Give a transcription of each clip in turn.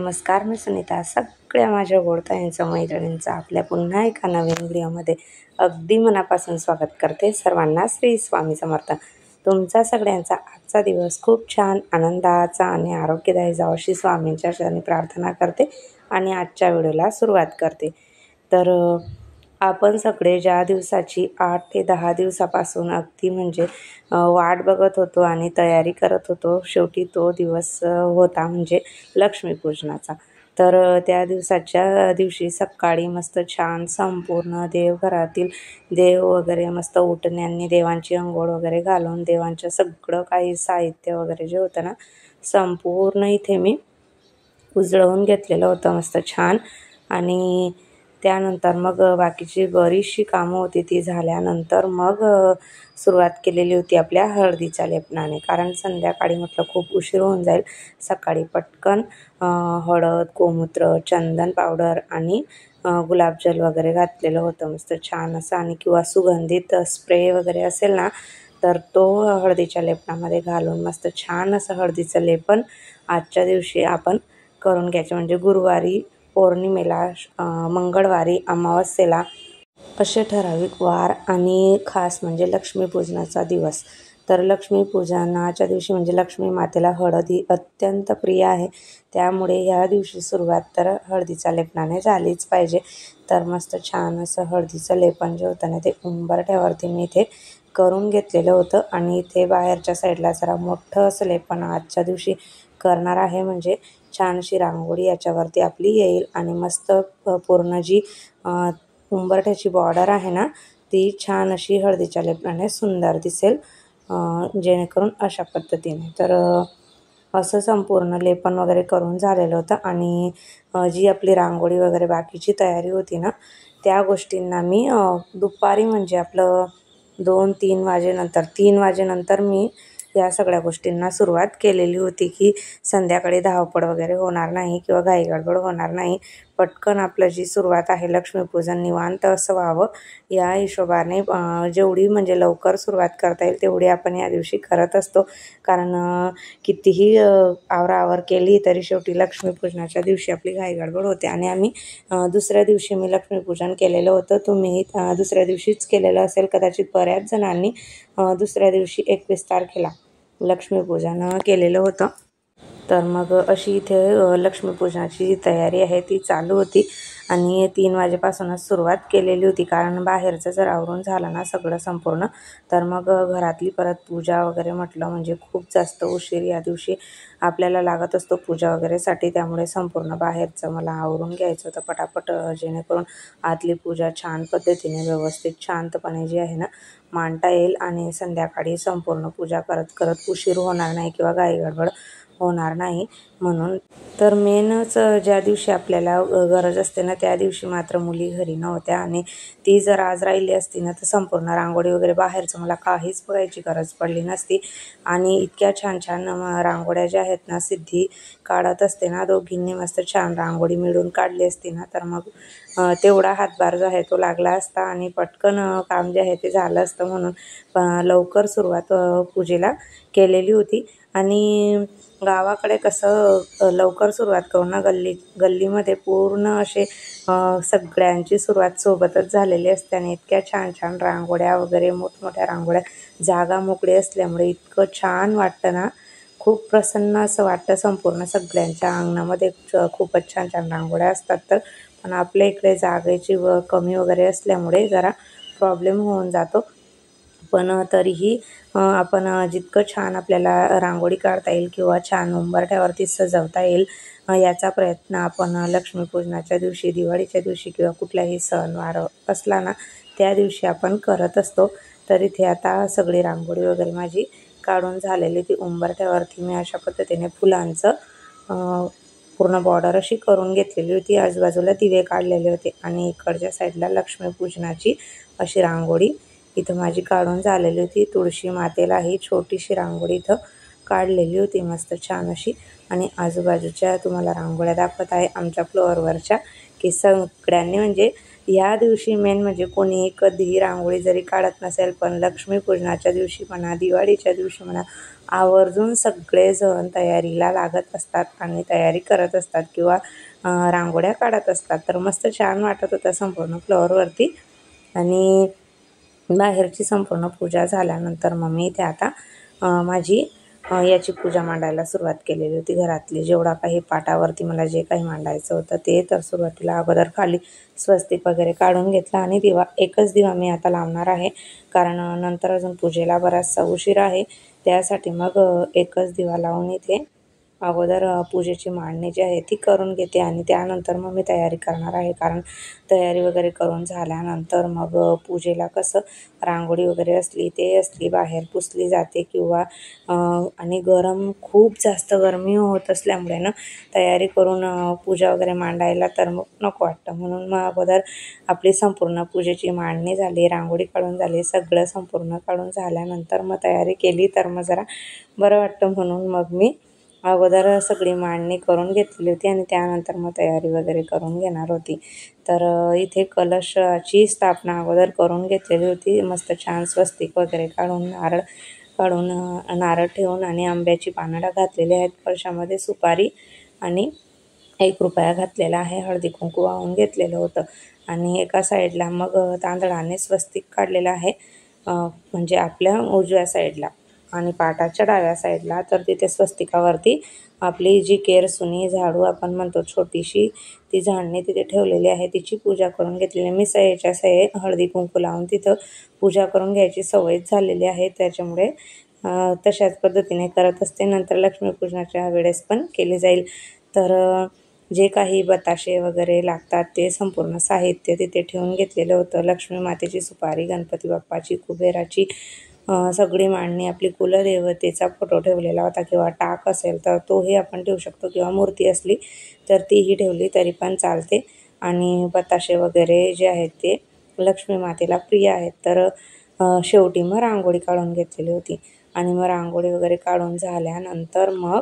नमस्कार, मी सुनीता. सगळ्या माझ्या गोडताईंचं मैत्रिणींचं आपल्या पुन्हा एका नवीन व्हिडिओमध्ये अगदी मनापासून स्वागत करते. सर्वांना श्री स्वामी समर्थ. तुमचा सगळ्यांचा आजचा दिवस खूप छान, आनंदाचा आणि आरोग्यदायी जावं अशी स्वामींच्या चरणी प्रार्थना करते आणि आजच्या व्हिडिओला सुरुवात करते. तर आपण सगळे ज्या दिवसाची 8 ते 10 दिवसापासून अगदी म्हणजे वाट बघत होतो आणि तयारी करत होतो, शेवटी तो दिवस होता म्हणजे लक्ष्मीपूजनाचा. तर त्या दिवसाच्या दिवशी सकाळी मस्त छान संपूर्ण देवघरातील देव वगैरे मस्त उठण्यानी देवांची अंघोळ वगैरे घालून देवांचं सगळं काही साहित्य वगैरे जे होतं ना, संपूर्ण इथे मी उजळवून घेतलेलं होतं मस्त छान. आणि त्यानंतर मग बाकीची बरीचशी कामं होती ती झाल्यानंतर मग सुरुवात केलेली होती आपल्या हळदीच्या लेपनाने. कारण संध्याकाळी म्हटलं खूप उशीर होऊन जाईल. सकाळी पटकन हळद, गोमूत्र, चंदन पावडर आणि गुलाबजल वगैरे घातलेलं होतं मस्त छान असं. आणि किंवा सुगंधित स्प्रे वगैरे असेल ना, तर तो हळदीच्या लेपनामध्ये घालून मस्त छान असं हळदीचं लेपन आजच्या दिवशी आपण करून घ्यायचं. म्हणजे गुरुवारी, पौर्णिमेला, मंगळवारी, अमावस्येला असे ठराविक वार आणि खास म्हणजे लक्ष्मीपूजनाचा दिवस. तर लक्ष्मीपूजनाच्या दिवशी म्हणजे लक्ष्मी मातेला हळद ही अत्यंत प्रिय आहे. त्यामुळे या दिवशी सुरुवात तर हळदीच्या लेपनाने झालीच पाहिजे. तर मस्त छान असं हळदीचं लेपन जे होतं ना, ते उंबरठ्यावरती मी इथे करून घेतलेलं होतं. आणि इथे बाहेरच्या साईडला जरा मोठं असं लेपन आजच्या दिवशी करणार आहे. म्हणजे छानशी रांगोळी याच्यावरती आपली येईल आणि मस्त पूर्ण जी उंबरठ्याची बॉर्डर आहे ना, ती छान अशी हळदीच्या लेपनाने सुंदर दिसेल. जेणेकरून अशा पद्धतीने तर असं संपूर्ण लेपन वगैरे करून झालेलं होतं. आणि जी आपली रांगोळी वगैरे बाकीची तयारी होती ना, त्या गोष्टींना मी दुपारी म्हणजे आपलं 2-3 वाजेनंतर 3 वाजेनंतर मी या सगळ्या गोष्टींना सुरुवात केलेली होती, की संध्याकाळी धावपळ वगैरे होणार नाही किंवा घाईगडबड होणार नाही. पटकन आपलं जी सुरुवात आहे लक्ष्मीपूजन निवांत असं व्हावं या हिशोबाने जेवढी म्हणजे लवकर सुरुवात करता येईल तेवढी आपण या दिवशी करत असतो. कारण कितीही आवराआवर केली तरी शेवटी लक्ष्मीपूजनाच्या दिवशी आपली घाईगडबड होते. आणि आम्ही दुसऱ्या दिवशी मी लक्ष्मीपूजन केलेलं होतं. तुम्ही दुसऱ्या दिवशीच केलेलं असेल कदाचित. बऱ्याच जणांनी दुसऱ्या दिवशी 21 तारखेला लक्ष्मीपूजन केलेलं होतं. तर मग अशी इथे लक्ष्मीपूजनाची जी तयारी आहे ती चालू होती. आणि 3 वाजेपासूनच सुरुवात केलेली होती. कारण बाहेरचं जर आवरून झालं ना सगळं संपूर्ण, तर मग घरातली परत पूजा वगैरे म्हटलं म्हणजे खूप जास्त उशीर या दिवशी आपल्याला लागत असतो पूजा वगैरेसाठी. त्यामुळे संपूर्ण बाहेरचं मला आवरून घ्यायचं होतं पटापट, जेणेकरून आतली पूजा छान पद्धतीने व्यवस्थित शांतपणे जी आहे ना मांडता येईल. आणि संध्याकाळी संपूर्ण पूजा करत करत उशीर होणार नाही किंवा घाईगडबड होणार नाही म्हणून. तर मेनच ज्या दिवशी आपल्याला गरज असते ना, त्या दिवशी मात्र मुली घरी नव्हत्या. आणि ती जर आज राहिली असती ना, तर संपूर्ण रांगोळी वगैरे बाहेरचं मला काहीच बघायची गरज पडली नसती. आणि इतक्या छान छान रांगोळ्या ज्या आहेत ना, सिद्धी काढत असते ना, दोघींनी मस्त छान रांगोळी मिळून काढली असती ना, तर मग तेवढा हातभार जो आहे तो लागला असता आणि पटकन काम जे आहे ते झालं असतं. म्हणून लवकर सुरुवात पूजेला केलेली होती. आणि गावाकडे कसं लवकर सुरुवात करून ना गल्लीमध्ये पूर्ण असे सगळ्यांची सुरुवात सोबतच झालेली असते. आणि इतक्या छान छान रांगोळ्या वगैरे, मोठमोठ्या रांगोळ्या, जागा मोकळी असल्यामुळे इतकं छान वाटतं ना, खूप प्रसन्न असं वाटतं. संपूर्ण सगळ्यांच्या अंगणामध्ये खूपच छान छान रांगोळ्या असतात. तर पण आपल्या इकडे जागेची कमी वगैरे असल्यामुळे जरा प्रॉब्लेम होऊन जातो. पण तरीही आपण जितकं छान आपल्याला रांगोळी काढता येईल किंवा छान उंबरठ्यावरती सजवता येईल याचा प्रयत्न आपण लक्ष्मीपूजनाच्या दिवशी, दिवाळीच्या दिवशी किंवा कुठलाही सणवार असला ना, त्या दिवशी आपण करत असतो. तर इथे आता सगळी रांगोळी वगैरे माझी काढून झालेली ती उंबरठ्यावरती मी अशा पद्धतीने फुलांचं पूर्ण बॉर्डर अशी करून घेतलेली होती. आजूबाजूला दिवे काढलेले होते आणि इकडच्या साईडला लक्ष्मीपूजनाची अशी रांगोळी इथं माझी काढून झालेली होती. तुळशी मातेला ही छोटीशी रांगोळी इथं काढलेली होती मस्त छान अशी. आणि आजूबाजूच्या तुम्हाला रांगोळ्या दाखवत आहे आमच्या फ्लोअरवरच्या, की सगळ्यांनी म्हणजे या दिवशी मेन म्हणजे कोणीही कधीही रांगोळी जरी काढत नसेल, पण लक्ष्मीपूजनाच्या दिवशी म्हणा, दिवाळीच्या दिवशी म्हणा, आवर्जून सगळेजण तयारीला लागत असतात आणि तयारी करत असतात किंवा रांगोळ्या काढत असतात. तर मस्त छान वाटत होतं संपूर्ण फ्लोअरवरती. आणि बाहेरची संपूर्ण पूजा झाल्यानंतर मग मी इथे आता माझी याची पूजा मांडायला सुरुवात केलेली होती. घरातली जेवढा काही पाटावरती मला जे काही मांडायचं होतं ते, तर सुरुवातीला अगोदर खाली स्वस्तिक वगैरे काढून घेतला आणि एकच दिवा मी आता लावणार आहे, कारण नंतर अजून पूजेला बराचसा उशीर आहे. त्यासाठी मग एकच दिवा लावून इथे अगोदर पूजेची मांडणी जी आहे ती करून घेते आणि त्यानंतर मग मी तयारी करणार आहे. कारण तयारी वगैरे करून झाल्यानंतर मग पूजेला कसं रांगोळी वगैरे असली बाहेर पुसली जाते किंवा आणि खूप जास्त गरमी होत असल्यामुळे ना तयारी करून पूजा वगैरे मांडायला तर मग नको वाटतं. म्हणून मग अगोदर आपली संपूर्ण पूजेची मांडणी झाली, रांगोळी काढून झाली, सगळं संपूर्ण काढून झाल्यानंतर मग तयारी केली तर मग जरा बरं वाटतं. म्हणून मग मी अगोदर सगळी मांडणी करून घेतली होती आणि त्यानंतर मग तयारी वगैरे करून घेणार होती. तर इथे कलशाची स्थापना अगोदर करून घेतलेली होती. मस्त छान स्वस्तिक वगैरे काढून नारळ ठेवून आणि आंब्याची पानं घातलेली आहेत. कलशामध्ये सुपारी आणि 1 रुपया घातलेला आहे. हळदी कुंकू वाहून घेतलेलं होतं आणि एका साईडला मग तांदळाने स्वस्तिक काढलेलं आहे, म्हणजे आपल्या उजव्या साईडला, आणि पाटाच्या डाव्या साईडला तर तिथे स्वस्तिकावरती आपली जी केरसुनी झाडू आपण म्हणतो छोटीशी, ती झाडणी तिथे ठेवलेली आहे. तिची पूजा करून घेतलेली. मी सयेच्या सये हळदी कुंकू लावून तिथं पूजा करून घ्यायची सवयच झालेली आहे, त्याच्यामुळे तशाच पद्धतीने करत असते. नंतर लक्ष्मीपूजनाच्या वेळेस पण केली जाईल. तर जे काही बताशे वगैरे लागतात ते संपूर्ण साहित्य तिथे ठेवून घेतलेलं होतं. लक्ष्मी मातेची सुपारी, गणपती बाप्पाची, कुबेराची सगळी मांडणी, आपली कुलदेवतेचा फोटो ठेवलेला होता किंवा टाक असेल तर तोही आपण ठेवू शकतो किंवा मूर्ती असली तर तीही ठेवली तरी पण चालते. आणि बताशे वगैरे जे आहेत ते लक्ष्मी मातेला प्रिय आहेत. तर शेवटी मग रांगोळी काढून घेतलेली होती आणि मग रांगोळी वगैरे काढून झाल्यानंतर मग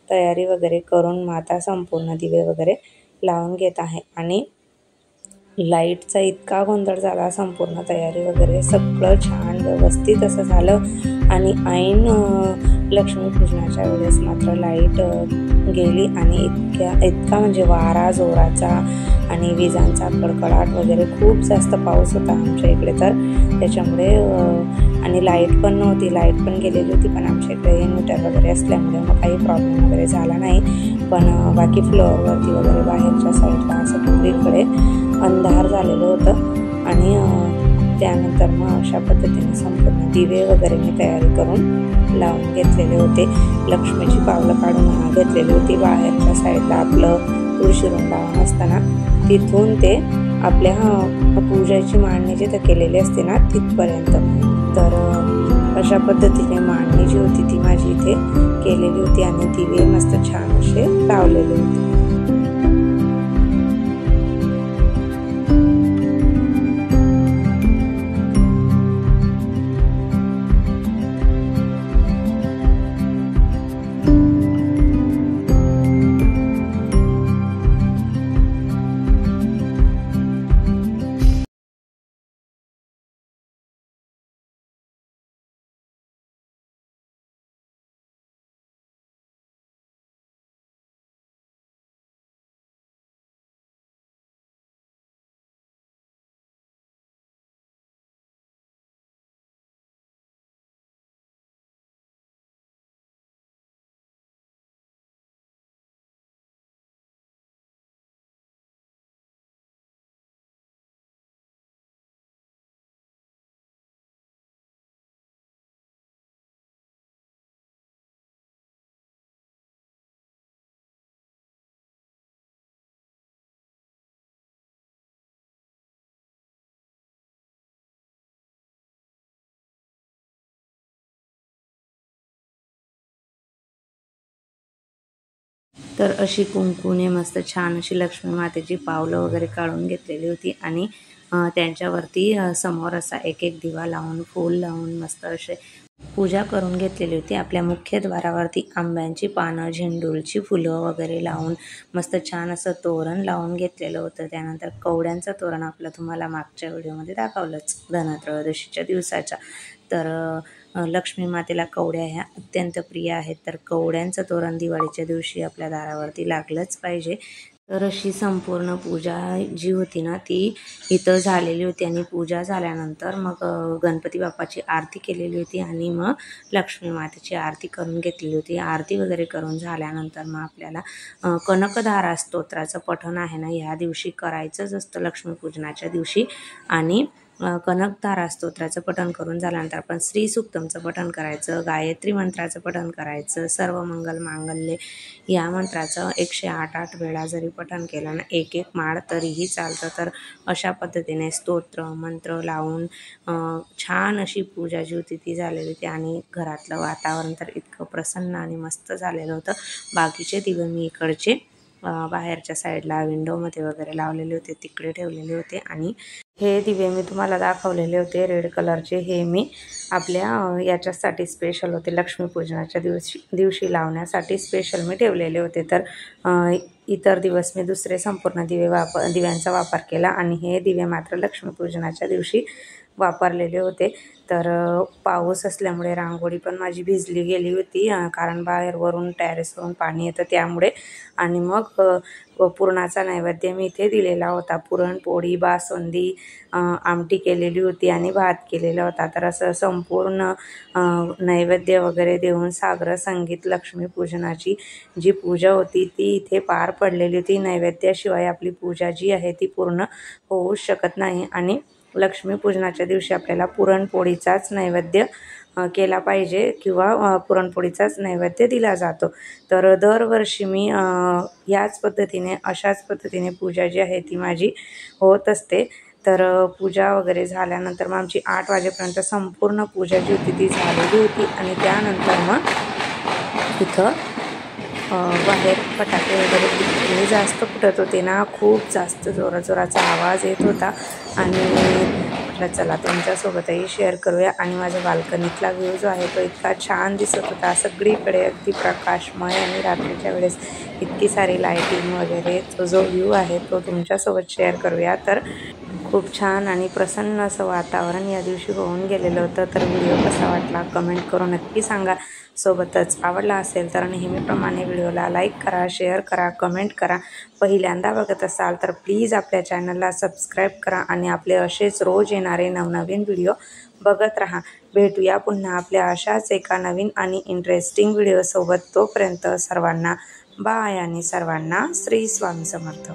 तयारी वगैरे करून माता संपूर्ण दिवे वगैरे लावून घेत आहे. आणि लाईटचा इतका गोंधळ झाला, संपूर्ण तयारी वगैरे सगळं छान व्यवस्थित असं झालं. आणि ऐन लक्ष्मीपूजनाच्या वेळेस मात्र लाईट गेली आणि इतका म्हणजे वारा जोराचा आणि विजांचा कडकडाट वगैरे, खूप जास्त पाऊस होता आमच्या इकडे. तर त्याच्यामुळे आणि लाईट पण नव्हती, लाईट पण गेलेली होती. पण आमच्या इकडे इन्व्हर्टर वगैरे असल्यामुळे मग काही प्रॉब्लेम वगैरे झाला नाही. पण बाकी फ्लोअरवरती वगैरे बाहेरच्या साईडला असं सगळीकडे अंधार झालेलं होतं. आणि त्यानंतर मग अशा पद्धतीने संपूर्ण दिवे वगैरे मी तयारी करून लावून घेतलेले होते. लक्ष्मीची पावलं काढून घेतलेली होती. बाहेरच्या साईडला आपलं तुळशी वृंदावन असताना तिथून ते आपल्या पूजेची मांडणी जिथं केलेली असते ना तिथपर्यंत. तर अशा पद्धतीने मांडणी जी होती ती माझी इथे केलेली होती आणि दिवे मस्त छान असे लावलेले होते. तर अशी कुंकूने मस्त छान अशी लक्ष्मी मातेची पावलं वगैरे काढून घेतलेली होती आणि त्यांच्यावरती समोर असा एक एक दिवा लावून फूल लावून मस्त असे पूजा करून घेतलेली होती। आपल्या मुख्यद्वारावरती आंब्यांची पानं, झेंडूची फुलं वगैरे लावून मस्त छान असं तोरण लावून घेतलेलं होतं। त्यानंतर कवड्यांचं तोरण आपलं तुम्हाला मागच्या व्हिडिओमध्ये दाखवलंच धनत्रयोदशीच्या दिवसाच्या। तर लक्ष्मी मातेला कवड्या ह्या अत्यंत प्रिय आहेत, तर कवड्यांचं तोरण दिवाळीच्या दिवशी आपल्या दारावरती लागलंच पाहिजे। तर अशी संपूर्ण पूजा जी होती ना ती इथं झालेली होती आणि पूजा झाल्यानंतर मग गणपती बाप्पाची आरती केलेली होती आणि मग लक्ष्मी मातेची आरती करून घेतलेली होती। आरती वगैरे करून झाल्यानंतर मग आपल्याला कनकधारा स्तोत्राचं पठण आहे ना ह्या दिवशी करायचंच असतं लक्ष्मीपूजनाच्या दिवशी। आणि कनकधारा स्तोत्राचं पठण करून झाल्यानंतर आपण श्री सूक्तमचं पठण करायचं, गायत्री मंत्राचं पठण करायचं, सर्व मंगल मांगल्ये या मंत्राचं 108 वेळा जरी पठण केलं ना एक माळ तरीही चालतं। तर अशा पद्धतीने स्तोत्र मंत्र लावून छान अशी पूजा जी होती ती झालेली होती आणि घरातलं वातावरण तर इतकं प्रसन्न आणि मस्त झालेलं होतं। बाकीचे दिवे मी इकडचे बाहेरच्या साईडला विंडोमध्ये वगैरे लावलेले होते, तिकडे ठेवलेले होते। आणि हे दिवे मी तुम्हाला दाखवलेले होते रेड कलरचे, हे मी आपल्या याच्यासाठी स्पेशल होते, लक्ष्मीपूजनाच्या दिवशी लावण्यासाठी स्पेशल मी ठेवलेले होते। तर इतर दिवस मी दुसरे संपूर्ण दिव्यांचा वापर केला आणि हे दिवे मात्र लक्ष्मीपूजनाच्या दिवशी वापरलेले होते। तर पाऊस असल्यामुळे रांगोळी पण माझी भिजली गेली होती, कारण बाहेरवरून टेरेसवरून पाणी येतं त्यामुळे। आणि मग पुरणाचा नैवेद्य मी इथे दिलेला होता, पुरणपोळी, बासुंदी, आमटी केलेली होती आणि भात केलेला होता। तर असं संपूर्ण नैवेद्य वगैरे देऊन साग्र संगीत लक्ष्मीपूजनाची जी पूजा होती ती इथे पार पडलेली होती। नैवेद्याशिवाय आपली पूजा जी आहे ती पूर्ण होऊ शकत नाही आणि लक्ष्मीपूजनाच्या दिवशी आपल्याला पुरणपोळीचाच नैवेद्य केला पाहिजे किंवा पुरणपोळीचाच नैवेद्य दिला जातो। तर दरवर्षी मी अशाच पद्धतीने पूजा जी आहे ती माझी होत असते। तर पूजा वगैरे झाल्यानंतर मग आमची 8 वाजेपर्यंत संपूर्ण पूजा जी होती ती झालेली होती आणि त्यानंतर मग इथं बाहेर फटाके वगैरे इतके जास्त फुटत होते ना, खूप जास्त जोराचा आवाज येत होता आणि म्हटलं चला तुमच्यासोबतही शेअर करूया। आणि माझ्या बाल्कनीतला व्ह्यू जो आहे तो इतका छान दिसत होता, सगळीकडे अगदी प्रकाशमय आणि रात्रीच्या वेळेस इतकी सारी लाईटिंग वगैरे, तो जो व्ह्यू आहे तो तुमच्यासोबत शेअर करूया। तर खूप छान आणि प्रसन्न असं वातावरण या दिवशी होऊन गेलेलं होतं। तर व्हिडिओ कसा वाटला कमेंट करून नक्की सांगा। सोबतच आवडला असेल तर नेहमीप्रमाणे व्हिडिओला लाईक करा, शेअर करा, कमेंट करा। पहिल्यांदा बघत असाल तर प्लीज आपल्या चॅनलला सबस्क्राईब करा आणि आपले असेच रोज येणारे नवनवीन व्हिडिओ बघत राहा। भेटूया पुन्हा आपल्या अशाच एका नवीन आणि इंटरेस्टिंग व्हिडिओसोबत। तोपर्यंत सर्वांना बाय आणि सर्वांना श्री स्वामी समर्थ।